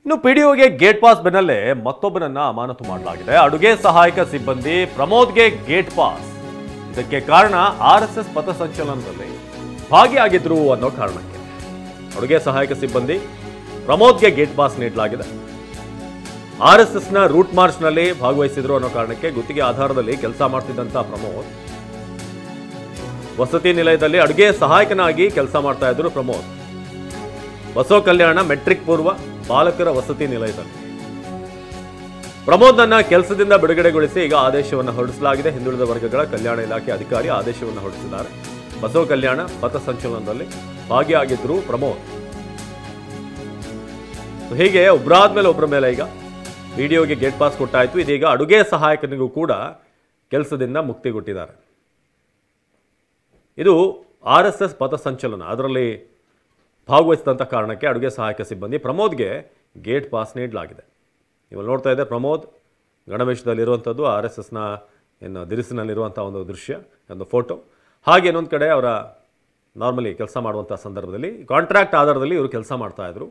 ಇನ್ನು ಪಿಡಿಒಗೆ gate pass ಬೆನ್ನಲ್ಲೇ ಮತ್ತೊಬ್ಬನನ್ನ ಅಮಾನತು ಮಾಡಲಾಗಿದೆ. ಅಡುಗೆ ಸಹಾಯಕ ಸಿಬ್ಬಂದಿ ಪ್ರಮೋದ್ಗೆ ಗೇಟ್ ಪಾಸ್. ಇದಕ್ಕೆ ಕಾರಣ ಆರ್ಎಸ್ಎಸ್ ಪಥಸಂಚಲನದಲ್ಲಿ ಭಾಗಿಯಾಗಿದ್ರು ಅನ್ನೋ ಕಾರಣಕ್ಕೆ ಅಡುಗೆ ಸಹಾಯಕ ಸಿಬ್ಬಂದಿ ಪ್ರಮೋದ್ಗೆ ಗೇಟ್ ಪಾಸ್ ನೀಡಲಾಗಿದೆ. ಆರ್ಎಸ್ಎಸ್ನ ರೂಟ್ ಮಾರ್ಚ್ನಲ್ಲಿ ಭಾಗವಹಿಸಿದ್ರು ಅನ್ನೋ ಕಾರಣಕ್ಕೆ ಗುತ್ತಿಗೆ ಆಧಾರದಲ್ಲಿ ಕೆಲಸ ಮಾಡ್ತಿದ್ದಂತ ಪ್ರಮೋದ್ ವಸತಿ ನಿಲಯದಲ್ಲಿ ಅಡುಗೆ ಸಹಾಯಕನಾಗಿ ಕೆಲಸ ಮಾಡ್ತಾ ಇದ್ರು. ಪ್ರಮೋದ್ ಬಸವ ಕಲ್ಯಾಣ ಮೆಟ್ರಿಕ್ ಪೂರ್ವ ಬಾಲಕರ ವಸತಿ ನಿಲಯದಲ್ಲಿ ಪ್ರಮೋದ್ನನ್ನ ಕೆಲಸದಿಂದ ಬಿಡುಗಡೆಗೊಳಿಸಿ ಈಗ ಆದೇಶವನ್ನು ಹೊರಡಿಸಲಾಗಿದೆ. ಹಿಂದುಳಿದ ವರ್ಗಗಳ ಕಲ್ಯಾಣ ಇಲಾಖೆ ಅಧಿಕಾರಿ ಆದೇಶವನ್ನು ಹೊರಡಿಸಿದ್ದಾರೆ. ಬಸವ ಕಲ್ಯಾಣ ಪಥಸಂಚಲನದಲ್ಲಿ ಭಾಗಿಯಾಗಿದ್ರು ಪ್ರಮೋದ್. ಹೀಗೆ ಒಬ್ಬರಾದ್ಮೇಲೆ ಒಬ್ಬರ ಮೇಲೆ ಈಗ ಪಿಡಿಒಗೆ ಗೇಟ್ ಪಾಸ್ ಕೊಟ್ಟಾಯಿತು. ಇದೀಗ ಅಡುಗೆ ಸಹಾಯಕನಿಗೂ ಕೂಡ ಕೆಲಸದಿಂದ ಮುಕ್ತಿಗೊಟ್ಟಿದ್ದಾರೆ. ಇದು ಆರ್ಎಸ್ಎಸ್ ಪಥಸಂಚಲನ, ಅದರಲ್ಲಿ ಭಾಗವಹಿಸಿದಂಥ ಕಾರಣಕ್ಕೆ ಅಡುಗೆ ಸಹಾಯಕ ಸಿಬ್ಬಂದಿ ಪ್ರಮೋದ್ಗೆ ಗೇಟ್ ಪಾಸ್ ನೀಡಲಾಗಿದೆ. ನೀವು ನೋಡ್ತಾ ಇದ್ದೆ ಪ್ರಮೋದ್ ಗಣವೇಶದಲ್ಲಿರುವಂಥದ್ದು, ಆರ್ಎಸ್ಎಸ್ನ ಏನು ದಿರಿಸಿನಲ್ಲಿರುವಂಥ ಒಂದು ದೃಶ್ಯ, ಒಂದು ಫೋಟೋ. ಹಾಗೆ ಇನ್ನೊಂದು ಕಡೆ ಅವರ ನಾರ್ಮಲಿ ಕೆಲಸ ಮಾಡುವಂಥ ಸಂದರ್ಭದಲ್ಲಿ ಕಾಂಟ್ರಾಕ್ಟ್ ಆಧಾರದಲ್ಲಿ ಇವರು ಕೆಲಸ ಮಾಡ್ತಾಯಿದ್ರು.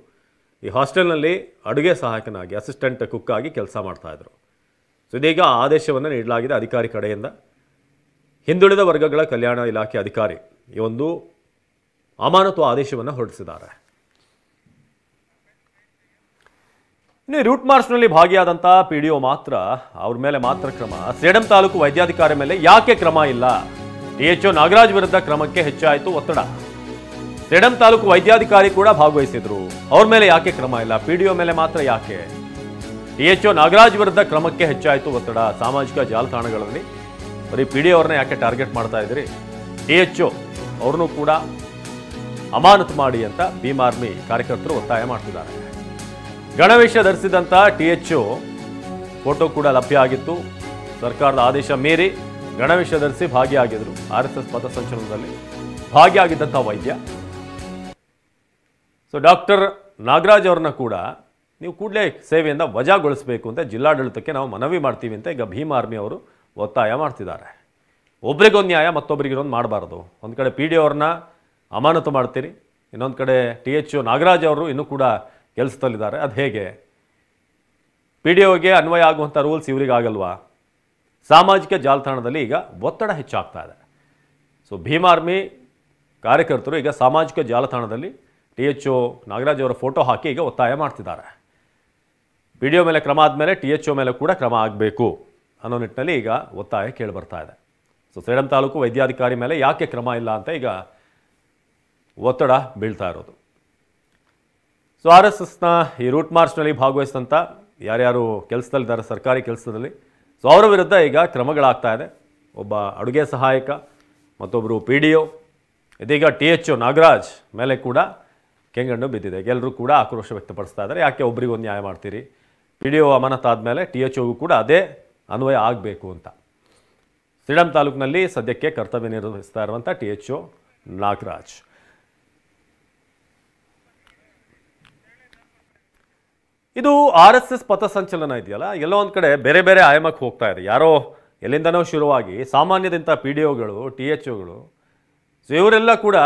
ಈ ಹಾಸ್ಟೆಲ್ನಲ್ಲಿ ಅಡುಗೆ ಸಹಾಯಕನಾಗಿ ಅಸಿಸ್ಟೆಂಟ್ ಕುಕ್ ಆಗಿ ಕೆಲಸ ಮಾಡ್ತಾಯಿದ್ರು. ಸೊ ಇದೀಗ ಆದೇಶವನ್ನು ನೀಡಲಾಗಿದೆ ಅಧಿಕಾರಿ ಕಡೆಯಿಂದ. ಹಿಂದುಳಿದ ವರ್ಗಗಳ ಕಲ್ಯಾಣ ಇಲಾಖೆ ಅಧಿಕಾರಿ ಈ ಒಂದು ಅಮಾನತು ಆದೇಶವನ್ನು ಹೊರಡಿಸಿದ್ದಾರೆ. ಇನ್ನು ರೂಟ್ ಮಾರ್ಚ್ನಲ್ಲಿ ಭಾಗಿಯಾದಂಥ ಪಿಡಿಒ ಮಾತ್ರ ಅವ್ರ ಮೇಲೆ ಮಾತ್ರ ಕ್ರಮ. ಸೇಡಂ ತಾಲೂಕು ವೈದ್ಯಾಧಿಕಾರಿ ಮೇಲೆ ಯಾಕೆ ಕ್ರಮ ಇಲ್ಲ? ಟಿಎಚ್ಒ ನಾಗರಾಜ್ ವಿರುದ್ಧ ಕ್ರಮಕ್ಕೆ ಹೆಚ್ಚಾಯಿತು ಒತ್ತಡ. ಸೇಡಂ ತಾಲೂಕು ವೈದ್ಯಾಧಿಕಾರಿ ಕೂಡ ಭಾಗವಹಿಸಿದ್ರು, ಅವ್ರ ಮೇಲೆ ಯಾಕೆ ಕ್ರಮ ಇಲ್ಲ? ಪಿಡಿಒ ಮೇಲೆ ಮಾತ್ರ ಯಾಕೆ? ಟಿಎಚ್ಒ ನಾಗರಾಜ್ ವಿರುದ್ಧ ಕ್ರಮಕ್ಕೆ ಹೆಚ್ಚಾಯಿತು ಒತ್ತಡ. ಸಾಮಾಜಿಕ ಜಾಲತಾಣಗಳಲ್ಲಿ ಬರೀ ಪಿಡಿಒ ಅವ್ರನ್ನ ಯಾಕೆ ಟಾರ್ಗೆಟ್ ಮಾಡ್ತಾ ಇದ್ರಿ? ಟಿಎಚ್ಒ ಅವ್ರನ್ನೂ ಕೂಡ ಅಮಾನತು ಮಾಡಿ ಅಂತ ಭೀಮ್ ಆರ್ಮಿ ಕಾರ್ಯಕರ್ತರು ಒತ್ತಾಯ ಮಾಡ್ತಿದ್ದಾರೆ. ಗಣವೇಶ ಧರಿಸಿದಂಥ ಟಿಎಚ್ಒ ಫೋಟೋ ಕೂಡ ಲಭ್ಯ ಆಗಿತ್ತು. ಸರ್ಕಾರದ ಆದೇಶ ಮೀರಿ ಗಣವೇಶ ಧರಿಸಿ ಭಾಗಿಯಾಗಿದ್ರು. ಆರ್ಎಸ್ಎಸ್ ಪಥಸಂಚಲನದಲ್ಲಿ ಭಾಗಿಯಾಗಿದ್ದಂಥ ವೈದ್ಯ. ಸೊ ಡಾಕ್ಟರ್ ನಾಗರಾಜ್ ಅವ್ರನ್ನ ಕೂಡ ನೀವು ಕೂಡಲೇ ಸೇವೆಯಿಂದ ವಜಾಗೊಳಿಸಬೇಕು ಅಂತ ಜಿಲ್ಲಾಡಳಿತಕ್ಕೆ ನಾವು ಮನವಿ ಮಾಡ್ತೀವಿ ಅಂತ ಈಗ ಭೀಮ್ ಆರ್ಮಿ ಅವರು ಒತ್ತಾಯ ಮಾಡ್ತಿದ್ದಾರೆ. ಒಬ್ರಿಗೊಂದು ನ್ಯಾಯ ಮತ್ತೊಬ್ಬರಿಗಿರೋದು ಮಾಡಬಾರ್ದು. ಒಂದು ಕಡೆ ಪಿಡಿಒ ಅವ್ರನ್ನ ಅಮಾನತು ಮಾಡ್ತೀರಿ, ಇನ್ನೊಂದು ಕಡೆ ಟಿಎಚ್ಒ ನಾಗರಾಜ್ ಅವರು ಇನ್ನೂ ಕೂಡ ಕೆಲಸದಲ್ಲಿದ್ದಾರೆ. ಅದು ಹೇಗೆ? ಪಿಡಿಒಗೆ ಅನ್ವಯ ಆಗುವಂಥ ರೂಲ್ಸ್ ಇವರಿಗಾಗಲ್ವಾ? ಸಾಮಾಜಿಕ ಜಾಲತಾಣದಲ್ಲಿ ಈಗ ಒತ್ತಡ ಹೆಚ್ಚಾಗ್ತಾ ಇದೆ. ಸೊ ಭೀಮ್ ಆರ್ಮಿ ಕಾರ್ಯಕರ್ತರು ಈಗ ಸಾಮಾಜಿಕ ಜಾಲತಾಣದಲ್ಲಿ ಟಿಎಚ್ಒ ನಾಗರಾಜ್ ಅವರ ಫೋಟೋ ಹಾಕಿ ಈಗ ಒತ್ತಾಯ ಮಾಡ್ತಿದ್ದಾರೆ. ಪಿಡಿಒ ಮೇಲೆ ಕ್ರಮ ಆದಮೇಲೆ ಟಿಎಚ್ಒ ಮೇಲೆ ಕೂಡ ಕ್ರಮ ಆಗಬೇಕು ಅನ್ನೋ ನಿಟ್ಟಿನಲ್ಲಿ ಈಗ ಒತ್ತಾಯ ಕೇಳಿಬರ್ತಾ ಇದೆ. ಸೊ ಸೇಡಂ ತಾಲೂಕು ವೈದ್ಯಾಧಿಕಾರಿ ಮೇಲೆ ಯಾಕೆ ಕ್ರಮ ಇಲ್ಲ ಅಂತ ಈಗ ಒತ್ತಡ ಬೀಳ್ತಾ ಇರೋದು. ಸೊ ಆರ್ಎಸ್ಎಸ್ನ ಈ ರೂಟ್ ಮಾರ್ಚ್ನಲ್ಲಿ ಭಾಗವಹಿಸಿದಂಥ ಯಾರ್ಯಾರು ಕೆಲಸದಲ್ಲಿದ್ದಾರೆ ಸರ್ಕಾರಿ ಕೆಲಸದಲ್ಲಿ, ಸೊ ಅವರ ವಿರುದ್ಧ ಈಗ ಕ್ರಮಗಳಾಗ್ತಾ ಇದೆ. ಒಬ್ಬ ಅಡುಗೆ ಸಹಾಯಕ, ಮತ್ತೊಬ್ಬರು ಪಿಡಿಒ, ಇದೀಗ ಟಿಎಚ್ಒ ನಾಗರಾಜ್ ಮೇಲೆ ಕೂಡ ಕೆಂಗಣ್ಣು ಬಿದ್ದಿದೆ. ಎಲ್ಲರೂ ಕೂಡ ಆಕ್ರೋಶ ವ್ಯಕ್ತಪಡಿಸ್ತಾ ಇದ್ದಾರೆ. ಯಾಕೆ ಒಬ್ರಿಗೊಂದು ನ್ಯಾಯ ಮಾಡ್ತೀರಿ? ಪಿಡಿಒ ಅಮಾನತಾದ ಮೇಲೆ ಟಿಎಚ್ಒಗೂ ಕೂಡ ಅದೇ ಅನ್ವಯ ಆಗಬೇಕು ಅಂತ. ಸೇಡಂ ತಾಲೂಕಿನಲ್ಲಿ ಸದ್ಯಕ್ಕೆ ಕರ್ತವ್ಯ ನಿರ್ವಹಿಸ್ತಾ ಇರುವಂಥ ಟಿಎಚ್ಒ ನಾಗರಾಜ್. ಇದು ಆರ್ಎಸ್ಎಸ್ ಪಥಸಂಚಲನ ಇದೆಯಲ್ಲ, ಎಲ್ಲೋ ಒಂದು ಕಡೆ ಬೇರೆ ಬೇರೆ ಆಯಾಮಕ್ಕೆ ಹೋಗ್ತಾ ಇದೆ. ಯಾರೋ ಎಲ್ಲಿಂದನೋ ಶುರುವಾಗಿ ಸಾಮಾನ್ಯದಂಥ ಪಿಡಿಒಗಳು, ಟಿಎಚ್ಒಗಳು, ಸೊ ಇವರೆಲ್ಲ ಕೂಡ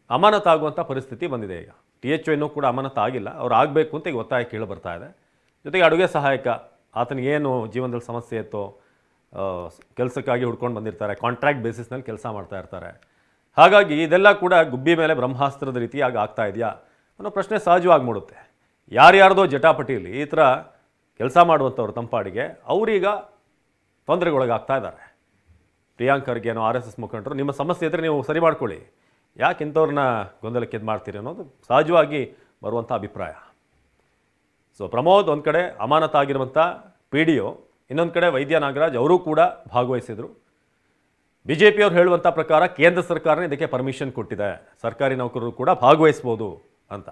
ಅಮಾನತಾಗುವಂಥ ಪರಿಸ್ಥಿತಿ ಬಂದಿದೆ. ಈಗ ಟಿಎಚ್ಒ ಇನ್ನೂ ಕೂಡ ಅಮಾನತ ಆಗಿಲ್ಲ, ಅವ್ರು ಆಗಬೇಕು ಅಂತ ಈಗ ಒತ್ತಾಯ ಕೇಳಿ ಬರ್ತಾ ಇದೆ. ಜೊತೆಗೆ ಅಡುಗೆ ಸಹಾಯಕ, ಆತನಿಗೇನು ಜೀವನದಲ್ಲಿ ಸಮಸ್ಯೆ ಇತ್ತೋ, ಕೆಲಸಕ್ಕಾಗಿ ಹುಡ್ಕೊಂಡು ಬಂದಿರ್ತಾರೆ, ಕಾಂಟ್ರಾಕ್ಟ್ ಬೇಸಿಸ್ನಲ್ಲಿ ಕೆಲಸ ಮಾಡ್ತಾ ಇರ್ತಾರೆ. ಹಾಗಾಗಿ ಇದೆಲ್ಲ ಕೂಡ ಗುಬ್ಬಿ ಮೇಲೆ ಬ್ರಹ್ಮಾಸ್ತ್ರದ ರೀತಿಯಾಗಿ ಆಗ್ತಾ ಇದೆಯಾ ಅನ್ನೋ ಪ್ರಶ್ನೆ ಸಹಜವಾಗಿ ಮೂಡುತ್ತೆ. ಯಾರ್ಯಾರ್ದೋ ಜಟಾಪಟಿಯಲ್ಲಿ ಈ ಥರ ಕೆಲಸ ಮಾಡುವಂಥವ್ರು ತಂಪಾಡಿಗೆ ಅವರೀಗ ತೊಂದರೆಗೊಳಗಾಗ್ತಾ ಇದ್ದಾರೆ. ಪ್ರಿಯಾಂಕ್ ಖರ್ಗೆ ಏನೋ RSS ಮುಖಂಡರು, ನಿಮ್ಮ ಸಮಸ್ಯೆ ಇದ್ದರೆ ನೀವು ಸರಿ ಮಾಡ್ಕೊಳ್ಳಿ, ಯಾಕೆ ಇಂಥವ್ರನ್ನ ಗೊಂದಲಕ್ಕೆ ಇದು ಮಾಡ್ತೀರಿ ಅನ್ನೋದು ಸಹಜವಾಗಿ ಬರುವಂಥ ಅಭಿಪ್ರಾಯ. ಸೊ ಪ್ರಮೋದ್ ಒಂದು ಕಡೆ ಅಮಾನತಾಗಿರುವಂಥ ಪಿಡಿಒ, ಇನ್ನೊಂದು ಕಡೆ ವೈದ್ಯ ನಾಗರಾಜ್ ಅವರೂ ಕೂಡ ಭಾಗವಹಿಸಿದರು. BJP ಅವ್ರು ಹೇಳುವಂಥ ಪ್ರಕಾರ ಕೇಂದ್ರ ಸರ್ಕಾರನೇ ಇದಕ್ಕೆ ಪರ್ಮಿಷನ್ ಕೊಟ್ಟಿದೆ, ಸರ್ಕಾರಿ ನೌಕರರು ಕೂಡ ಭಾಗವಹಿಸ್ಬೋದು ಅಂತ.